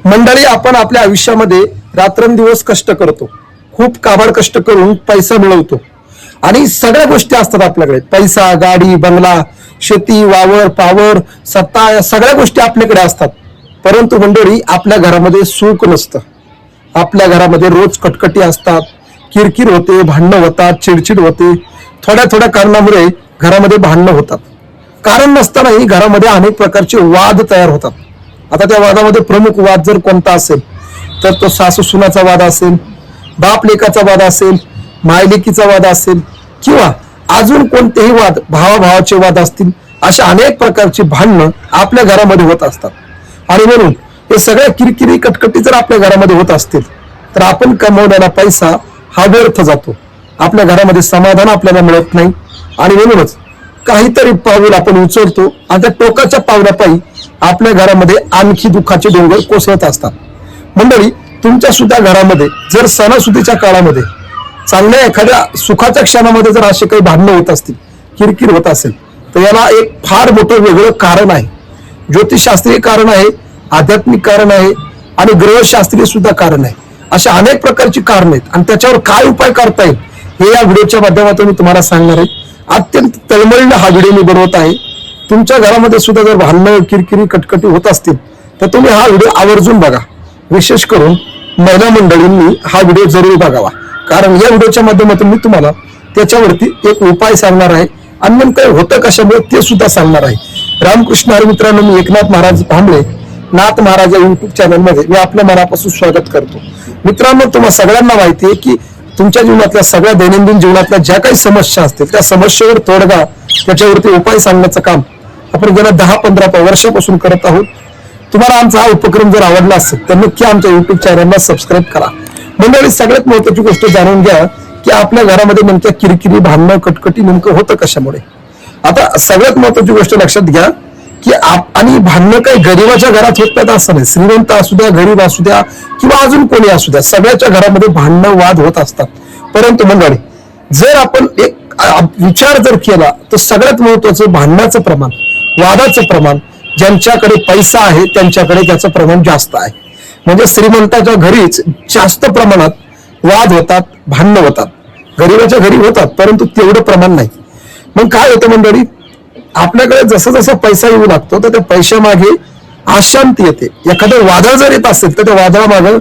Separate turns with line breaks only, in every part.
मंडळी, आपण आपल्या आयुष्यामध्ये रात्रंदिवस कष्ट करतो, खूप काबाड कष्ट करून पैसा मिळवतो आणि सगळ्या गोष्टी असतात आपल्याकडे. पैसा, गाडी, बंगला, शेती, वावर, पावर, सत्ता, या सगळ्या गोष्टी आपल्याकडे असतात. परंतु मंडळी, आपल्या घरामध्ये सुख नसतं. आपल्या घरामध्ये रोज कटकटी असतात, किरकिर होते, भांडणं होतात, चिडचिड होते. थोड्या थोड्या कारणामुळे घरामध्ये भांडणं होतात. कारण नसतानाही घरामध्ये अनेक प्रकारचे वाद तयार होतात. आता त्या वादामध्ये प्रमुख वाद जर कोणता असेल तर तो सासू सुनाचा वाद असेल, बाप लेकाचा वाद असेल, मायलेकीचा वाद असेल, किंवा अजून कोणतेही वाद, भावाभावाचे वाद असतील. अशा अनेक प्रकारची भांडणं आपल्या घरामध्ये होत असतात. आणि म्हणून हे सगळ्या किरकिरी कटकटी जर आपल्या घरामध्ये होत असतील तर आपण कमवलेला पैसा हा व्यर्थ जातो. आपल्या घरामध्ये समाधान आपल्याला मिळत नाही आणि म्हणूनच काहीतरी पाऊल आपण उचलतो आणि त्या टोकाच्या पावलापायी आपल्या घरामध्ये आणखी दुःखाचे डोंगर कोसळत असतात. मंडळी, तुमच्या सुद्धा घरामध्ये जर सणासुदीच्या काळामध्ये चांगल्या एखाद्या सुखाच्या क्षणामध्ये जर असे काही भांडणं होत असतील, किरकिर होत असेल, तर याला एक फार मोठं वेगळं कारण आहे. ज्योतिषशास्त्रीय कारण आहे, आध्यात्मिक कारण आहे आणि ग्रहशास्त्रीय सुद्धा कारण आहे. अशा अनेक प्रकारची कारण आहेत आणि त्याच्यावर काय उपाय करता येईल हे या व्हिडिओच्या माध्यमातून मी तुम्हाला सांगणार आहे. अत्यंत तळमळीने हा व्हिडिओ मी बनवत आहे. तुमच्या घरामध्ये सुद्धा जर भांडणं, किरकिरी, कटकटी होत असतील तर तुम्ही हा व्हिडिओ आवर्जून बघा. विशेष करून महिला मंडळींनी हा व्हिडिओ जरूर बघावा, कारण या व्हिडिओच्या माध्यमातून मी तुम्हाला त्याच्यावरती एक उपाय सांगणार आहे आणि नेमकं होतं कशामुळे ते सुद्धा सांगणार आहे. रामकृष्ण हरी मित्रांनो, मी एकनाथ महाराज भांबळे, नाथ महाराज या युट्यूब चॅनलमध्ये मी आपल्या मनापासून स्वागत करतो. मित्रांनो, तुम्हाला सगळ्यांना माहिती आहे की तुमच्या जीवनातल्या सगळ्या दैनंदिन जीवनातल्या ज्या काही समस्या असतील त्या समस्येवर तोडगा, त्याच्यावरती उपाय सांगण्याचं काम आपण गेल्या 10-15 वर्षापासून करत आहोत. तुम्हाला आमचा हा उपक्रम जर आवडला असेल तर नक्की आमच्या युट्यूब चॅनलला सबस्क्राईब करा. मंडळी, सगळ्यात महत्वाची गोष्ट जाणून घ्या की आपल्या घरामध्ये नेमक्या किरकिरी, भांडणं, कटकटी नेमकं होतं कशामुळे. आता सगळ्यात महत्वाची गोष्ट लक्षात घ्या की आणि भांडणं काही गरीबाच्या घरात होत नाहीत असं नाही. श्रीमंत असू द्या, गरीब असू द्या किंवा अजून कोणी असू द्या, सगळ्याच्या घरामध्ये भांडणं, वाद होत असतात. परंतु मंडळी, जर आपण एक विचार जर केला तर सगळ्यात महत्वाचं भांडणाचं प्रमाण, वादाचं प्रमाण, ज्यांच्याकडे पैसा आहे त्यांच्याकडे त्याचं प्रमाण जास्त आहे. म्हणजे श्रीमंताच्या घरीच जास्त प्रमाणात वाद होतात, भांडणं होतात. गरीबाच्या घरी होतात परंतु तेवढं प्रमाण नाही. मग काय होतं मंडळी, आपल्याकडे जसं जसं पैसा येऊ लागतो तर त्या पैशामागे अशांती येते. एखादं वादळ जर येत असेल तर त्या वादळामागे,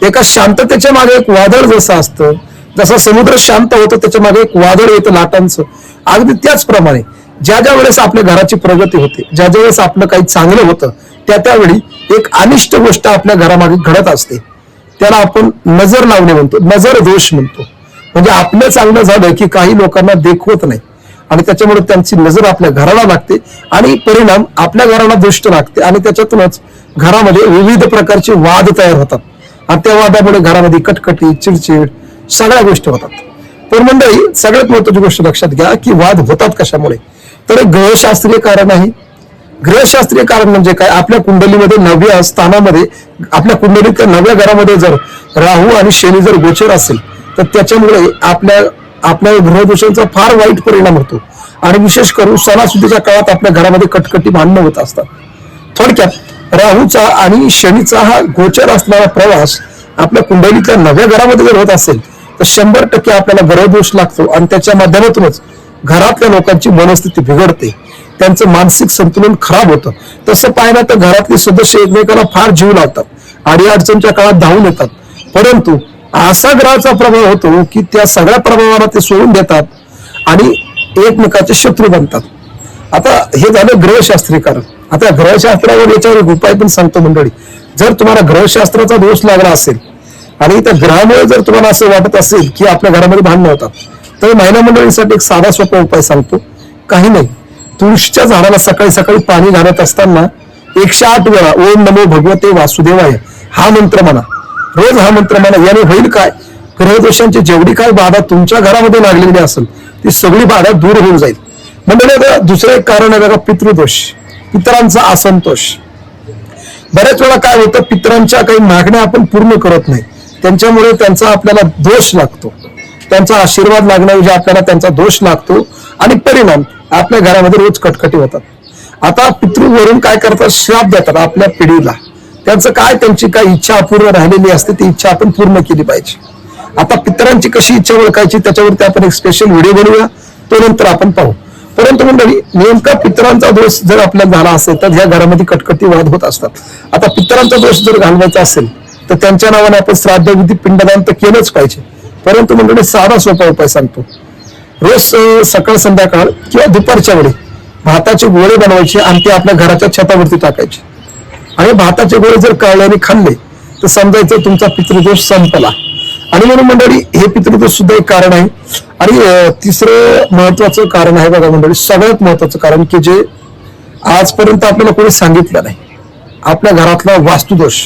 एका शांततेच्या मागे एक वादळ जसं असतं, जसा समुद्र शांत होतो त्याच्या मागे एक वादळ येतं लाटांचं, अगदी त्याचप्रमाणे ज्या ज्या वेळेस आपल्या घराची प्रगती होते, ज्या ज्या वेळेस आपलं काही चांगलं होतं त्यावेळी एक अनिष्ट गोष्ट आपल्या घरामागे घडत असते. त्याला आपण नजर लावणे म्हणतो, नजर दोष म्हणतो. म्हणजे आपलं चांगलं झालं की काही लोकांना देखवत नाही आणि त्याच्यामुळे त्यांची नजर आपल्या घराला लागते आणि परिणाम आपल्या घराला दुष्ट लागते आणि त्याच्यातूनच घरामध्ये विविध प्रकारचे वाद तयार होतात आणि त्या वादामुळे घरामध्ये कटकटी, चिडचिड, सगळ्या गोष्टी होतात. पण मंडळी, सगळ्यात महत्वाची गोष्ट लक्षात घ्या की वाद होतात कशामुळे, तर ग्रहशास्त्रीय कारण आहे. ग्रहशास्त्रीय कारण म्हणजे काय, आपल्या कुंडलीमध्ये 9व्या स्थानामध्ये, आपल्या कुंडलीतल्या 9व्या घरामध्ये जर राहू आणि शनी जर गोचर असेल तर त्याच्यामुळे आपल्या ग्रहदोषांचा फार वाईट परिणाम होतो आणि विशेष करून सणासुदीच्या काळात आपल्या घरामध्ये कटकटी, भांडणं होत असतात. थोडक्यात राहूचा आणि शनीचा हा गोचर असणारा प्रवास आपल्या कुंडलीतल्या 9व्या घरामध्ये जर होत असेल तर 100% आपल्याला ग्रहदोष लागतो आणि त्याच्या माध्यमातूनच घरातल्या लोकांची मनस्थिती बिघडते, त्यांचं मानसिक संतुलन खराब होतं. तसं पाहिलं तर घरातले सदस्य एकमेकाला फार जीव लावतात, अडीअडचणच्या काळात धावून येतात. परंतु असा ग्रहाचा प्रभाव होतो की त्या सगळ्या प्रभावाला ते सोडून देतात आणि एकमेकाचे शत्रू बनतात. आता हे झालं ग्रहशास्त्रीय कारण. आता ग्रहशास्त्रावर याच्यावर एक उपाय पण सांगतो मंडळी. जर तुम्हाला ग्रहशास्त्राचा दोष लागला असेल आणि त्या ग्रहामुळे जर तुम्हाला असं वाटत असेल की आपल्या घरामध्ये भांडणं होतात तर महिला मंडळींसाठी एक साधा सोपा उपाय सांगतो. काही नाही, तुळशीच्या झाडाला सकाळी सकाळी पाणी घालत असताना 108 वेळा ओम नमो भगवते वासुदेवाय हा मंत्र म्हणा. रोज हा मंत्र म्हणा. याने होईल काय, ग्रहदोषांची जेवढी काय बाधा तुमच्या घरामध्ये लागलेली असेल ती सगळी बाधा दूर होऊन जाईल. म्हणजे दुसरं एक कारण आहे बघा, पितृदोष, पितरांचा असंतोष. बऱ्याच वेळा काय होतं, पितरांच्या काही मागण्या आपण पूर्ण करत नाही, त्यांच्यामुळे त्यांचा आपल्याला दोष लागतो. त्यांचा आशीर्वाद लागण्याऐवजी आपल्याला त्यांचा दोष लागतो आणि परिणाम आपल्या घरामध्ये रोज कटकटी होतात. आता पितृवरून काय करतात, श्राप देतात आपल्या पिढीला. त्यांचं काय, त्यांची काय इच्छा अपूर्ण राहिलेली असते ती इच्छा आपण पूर्ण केली पाहिजे. आता पितरांची कशी इच्छा ओळखायची त्याच्यावरती आपण एक स्पेशल व्हिडिओ बनवूया, तो नंतर आपण पाहू. परंतु मंडळी, नेमका पितरांचा दोष जर आपल्याला झाला असेल तर ह्या घरामध्ये कटकटी वाद होत असतात. आता पितरांचा दोष जर घालवायचा असेल तर त्यांच्या नावाने आपण श्राद्ध विधी पिंडदान तर केलंच पाहिजे. परंतु मंडळी, साधा सोपा उपाय सांगतो. रोज सकाळ संध्याकाळ किंवा दुपारच्या वेळी भाताचे गोळे बनवायचे आणि ते आपल्या घराच्या छतावरती टाकायचे. आणि भाताचे गोळे जर कळल्याने खाल्ले तर समजायचं तुमचा पितृदोष संपला. आणि म्हणून मंडळी, हे पितृदोष सुद्धा एक कारण आहे. आणि तिसरं महत्वाचं कारण आहे बघा मंडळी, सगळ्यात महत्वाचं कारण की जे आजपर्यंत आपल्याला कोणी सांगितलं नाही, आपल्या घरातला वास्तुदोष.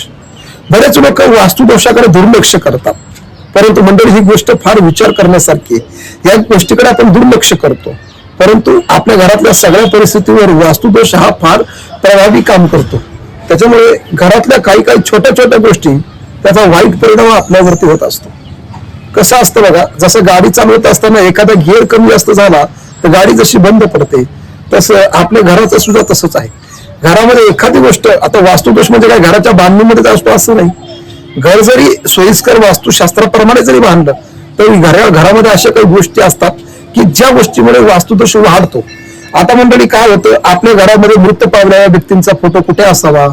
बरेच लोक वास्तुदोषाकडे दुर्लक्ष करतात, परंतु मंडळी ही गोष्ट फार विचार करण्यासारखी आहे. या गोष्टीकडे आपण दुर्लक्ष करतो, परंतु आपल्या घरातल्या सगळ्या परिस्थितीवर वास्तुदोष हा फार प्रभावी काम करतो. त्याच्यामुळे घरातल्या काही काही छोट्या छोट्या गोष्टी त्याचा वाईट परिणाम आपल्यावरती होत असतो. कसं असतं बघा, जसं गाडी चालवत असताना एखादा गिअर कमी जास्त झाला तर गाडी जशी बंद पडते, तसं आपल्या घराचं सुद्धा तसंच आहे. घरामध्ये एखादी गोष्ट, आता वास्तुदोष म्हणजे काय घराच्या बांधणीमध्ये असतो असं नाही. घर जरी सोयीस्कर वास्तुशास्त्राप्रमाणे जरी बांधलं तरी घरामध्ये अशा काही गोष्टी असतात की ज्या गोष्टीमुळे वास्तुदोष वाढतो. आता मंडळी काय होतं, आपल्या घरामध्ये मृत पावलेल्या व्यक्तींचा फोटो कुठे असावा,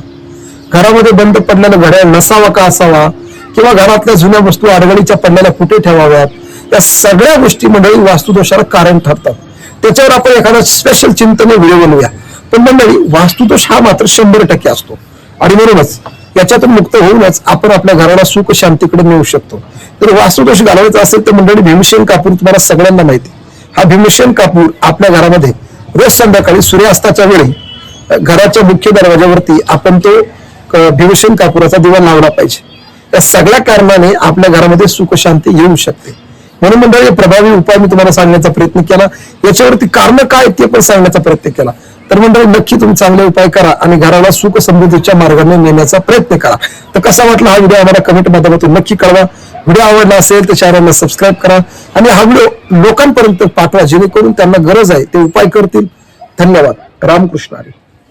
घरामध्ये बंद पडलेलं घड्याळ नसावा का असावा, किंवा घरातल्या जुन्या वस्तू अडगळीच्या पडलेल्या कुठे ठेवाव्यात, या सगळ्या गोष्टी मंडळी वास्तुदोषाला कारण ठरतात. त्याच्यावर आपण एखादा स्पेशल चिंतन व्हिडिओ बनवूया. पण मंडळी, वास्तुदोष हा मात्र 100% असतो. आणि म्हणूनच याच्यातून मुक्त होऊनच आपण आपल्या घराला सुख शांतीकडे नेऊ शकतो. तर वास्तुदोष घालवायचा असेल तर मंडळी, भीमसेन कापूर तुम्हाला सगळ्यांना माहिती. हा भीमसेन कापूर आपल्या घरामध्ये रोज संध्याकाळी सूर्यास्ताच्या वेळी घराच्या मुख्य दरवाजावरती आपण तो भीमसेन कापुराचा दिवा लावला पाहिजे. या सगळ्या कारणाने आपल्या घरामध्ये सुख शांती येऊ शकते. म्हणून मंडळी, प्रभावी उपाय मी तुम्हाला सांगण्याचा प्रयत्न केला. याच्यावरती कारण काय ते पण सांगण्याचा प्रयत्न केला. तर मंडळी, नक्की तुम्ही चांगले उपाय करा आणि घराला सुख समृद्धीच्या मार्गाने नेण्याचा प्रयत्न करा. तर कसा वाटला हा व्हिडिओ आम्हाला कमेंट माध्यमातून नक्की कळवा. व्हिडिओ आवडला असेल तर चॅनलला सबस्क्राईब करा आणि हा व्हिडिओ लोकांपर्यंत पाठवा, जेणेकरून त्यांना गरज आहे ते उपाय करतील. धन्यवाद. रामकृष्ण हरी.